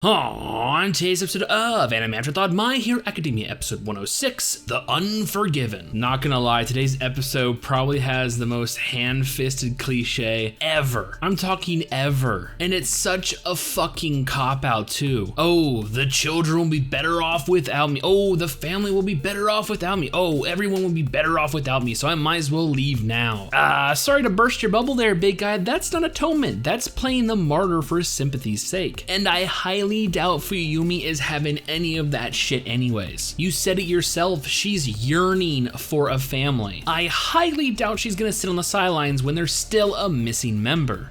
On today's episode of Anime Afterthought, My Hero Academia episode 106, The Unforgiven. Not gonna lie, today's episode probably has the most hand-fisted cliche ever. I'm talking ever. And it's such a fucking cop-out too. Oh, the children will be better off without me. Oh, the family will be better off without me. Oh, everyone will be better off without me, so I might as well leave now. Sorry to burst your bubble there, big guy. That's not atonement. That's playing the martyr for sympathy's sake. And I highly doubt Fuyumi is having any of that shit anyways. You said it yourself, she's yearning for a family. I highly doubt she's gonna sit on the sidelines when there's still a missing member.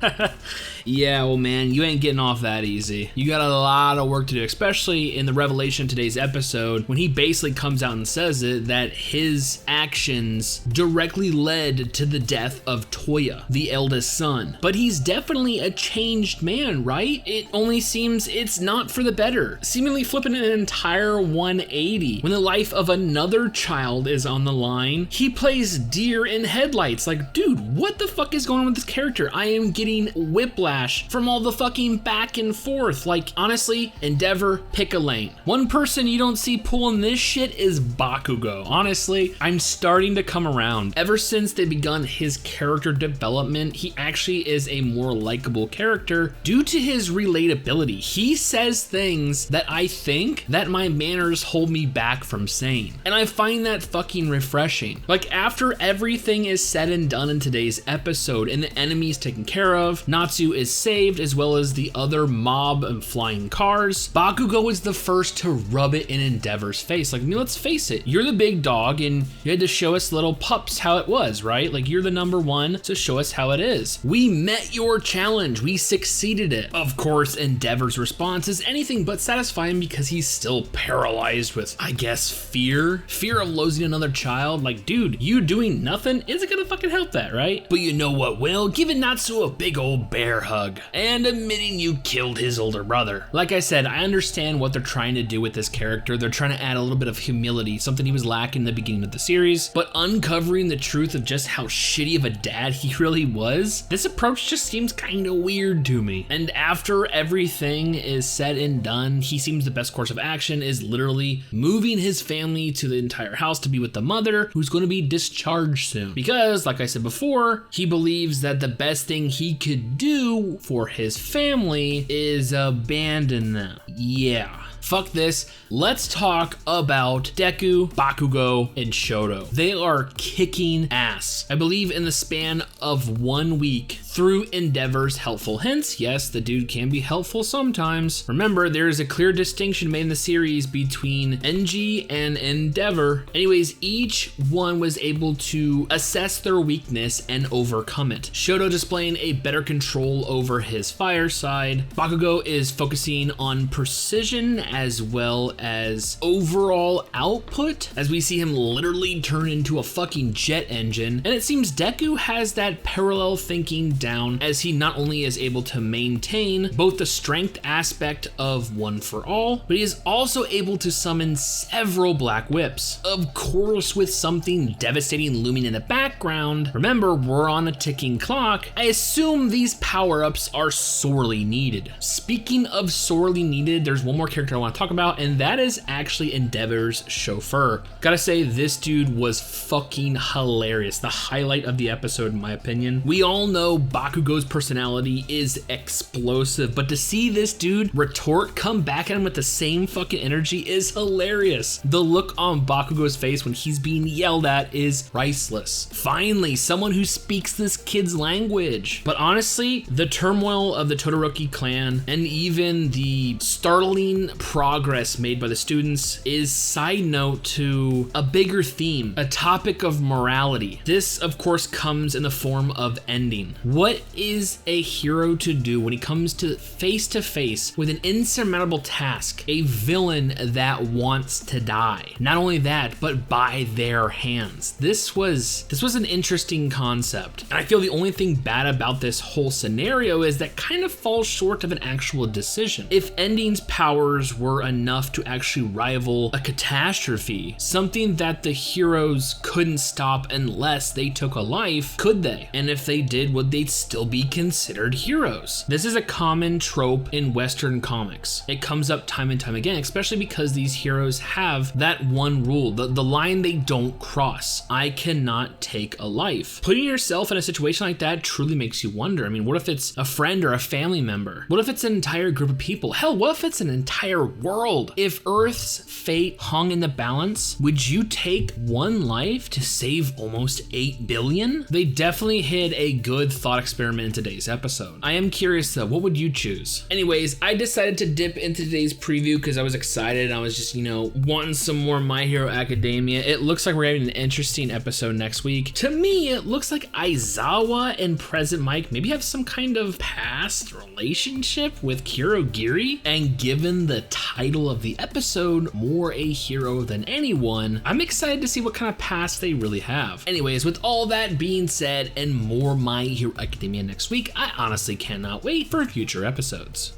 Yeah, well man, you ain't getting off that easy. You got a lot of work to do, especially in the revelation of today's episode when he basically comes out and says it, that his actions directly led to the death of Toya, the eldest son. But he's definitely a changed man, right? It only seems it's not for the better, seemingly flipping an entire 180. When the life of another child is on the line, he plays deer in headlights. Like, dude, what the fuck is going on with this character? I am getting whiplash from all the fucking back and forth. Like, honestly, Endeavor, pick a lane. One person you don't see pulling this shit is Bakugo. Honestly, I'm starting to come around. Ever since they begun his character development, he actually is a more likable character due to his relatability. He says things that I think that my manners hold me back from saying. And I find that fucking refreshing. Like, after everything is said and done in today's episode and the enemies taken care of, Natsu is saved as well as the other mob and flying cars, Bakugo is the first to rub it in Endeavor's face. Like, I mean, let's face it, you're the big dog and you had to show us little pups how it was, right? Like, you're the number one, so show us how it is. We met your challenge, we succeeded it. Of course, Endeavor's response is anything but satisfying because he's still paralyzed with, I guess, fear of losing another child. Like, dude, you doing nothing isn't gonna fucking help that, right? But you know what will? Giving Natsu a big old bear hug and admitting you killed his older brother. Like I said, I understand what they're trying to do with this character. They're trying to add a little bit of humility, something he was lacking in the beginning of the series, but uncovering the truth of just how shitty of a dad he really was, this approach just seems kind of weird to me. And after everything is said and done, he seems the best course of action is literally moving his family to the entire house to be with the mother, who's going to be discharged soon. Because, like I said before, he believes that the best thing he could do for his family is abandon them. Yeah. Fuck this. Let's talk about Deku, Bakugo, and Shoto. They are kicking ass. I believe in the span of 1 week through Endeavor's helpful hints. Yes, the dude can be helpful sometimes. Remember, there is a clear distinction made in the series between Enji and Endeavor. Anyways, each one was able to assess their weakness and overcome it. Shoto displaying a better control over his fire side. Bakugo is focusing on precision as well as overall output, as we see him literally turn into a fucking jet engine. And it seems Deku has that parallel thinking down, as he not only is able to maintain both the strength aspect of One for All, but he is also able to summon several black whips. Of course, with something devastating looming in the background. Remember, we're on a ticking clock. I assume these power-ups are sorely needed. Speaking of sorely needed, there's one more character I want to talk about, and that is actually Endeavor's chauffeur. Gotta say, this dude was fucking hilarious. The highlight of the episode, in my opinion. We all know Bakugo's personality is explosive, but to see this dude retort, come back at him with the same fucking energy is hilarious. The look on Bakugo's face when he's being yelled at is priceless. Finally, someone who speaks this kid's language. But honestly, the turmoil of the Todoroki clan and even the startling progress made by the students is side note to a bigger theme, a topic of morality. This, of course, comes in the form of ending. What is a hero to do when he comes to face with an insurmountable task, a villain that wants to die? Not only that, but by their hands. This was an interesting concept. And I feel the only thing bad about this whole scenario scenario is that kind of falls short of an actual decision. If Ending's powers were enough to actually rival a catastrophe, something that the heroes couldn't stop unless they took a life, could they? And if they did, would they still be considered heroes? This is a common trope in Western comics. It comes up time and time again, especially because these heroes have that one rule, the line they don't cross. I cannot take a life. Putting yourself in a situation like that truly makes you wonder. I mean, what if it's a friend or a family member? What if it's an entire group of people? Hell, what if it's an entire world? If Earth's fate hung in the balance, would you take one life to save almost 8 billion? They definitely hit a good thought experiment in today's episode. I am curious though, what would you choose? Anyways, I decided to dip into today's preview because I was excited. I was just, wanting some more My Hero Academia. It looks like we're having an interesting episode next week. To me, it looks like Aizawa and Present Mike maybe have some kind of past relationship with Kirogiri, and given the title of the episode, More a Hero Than Anyone, I'm excited to see what kind of past they really have. Anyways, with all that being said and more My Hero Academia next week, I honestly cannot wait for future episodes.